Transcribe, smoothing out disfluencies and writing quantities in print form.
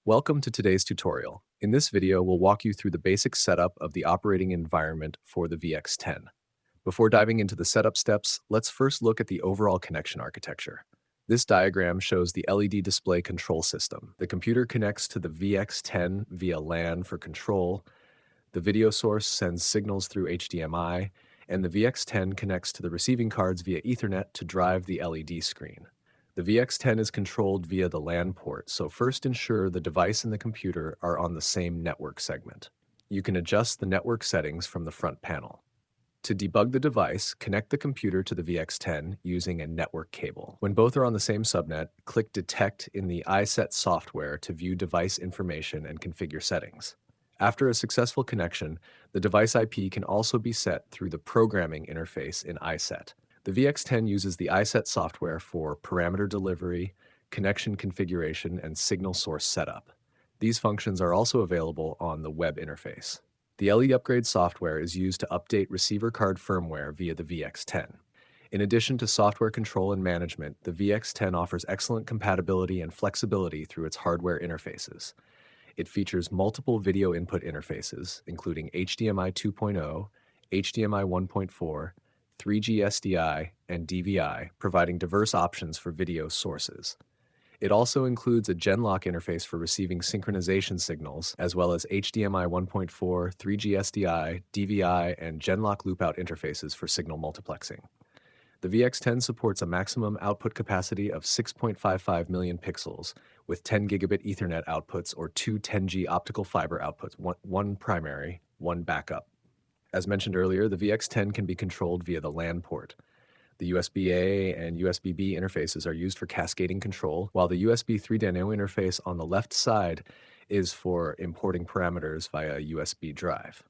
Welcome to today's tutorial. In this video, we'll walk you through the basic setup of the operating environment for the VX10. Before diving into the setup steps, let's first look at the overall connection architecture. This diagram shows the LED display control system. The computer connects to the VX10 via LAN for control, the video source sends signals through HDMI, and the VX10 connects to the receiving cards via Ethernet to drive the LED screen. The VX10 is controlled via the LAN port, so first ensure the device and the computer are on the same network segment. You can adjust the network settings from the front panel. To debug the device, connect the computer to the VX10 using a network cable. When both are on the same subnet, click Detect in the iSet software to view device information and configure settings. After a successful connection, the device IP can also be set through the programming interface in iSet. The VX10 uses the iSet software for parameter delivery, connection configuration, and signal source setup. These functions are also available on the web interface. The LE Upgrade software is used to update receiver card firmware via the VX10. In addition to software control and management, the VX10 offers excellent compatibility and flexibility through its hardware interfaces. It features multiple video input interfaces, including HDMI 2.0, HDMI 1.4, 3G SDI, and DVI, providing diverse options for video sources. It also includes a Genlock interface for receiving synchronization signals, as well as HDMI 1.4, 3G SDI, DVI, and Genlock loopout interfaces for signal multiplexing. The VX10 supports a maximum output capacity of 6.55 million pixels, with 10 gigabit Ethernet outputs or two 10G optical fiber outputs, one primary, one backup. As mentioned earlier, the VX10 can be controlled via the LAN port. The USB-A and USB-B interfaces are used for cascading control, while the USB 3.0 interface on the left side is for importing parameters via a USB drive.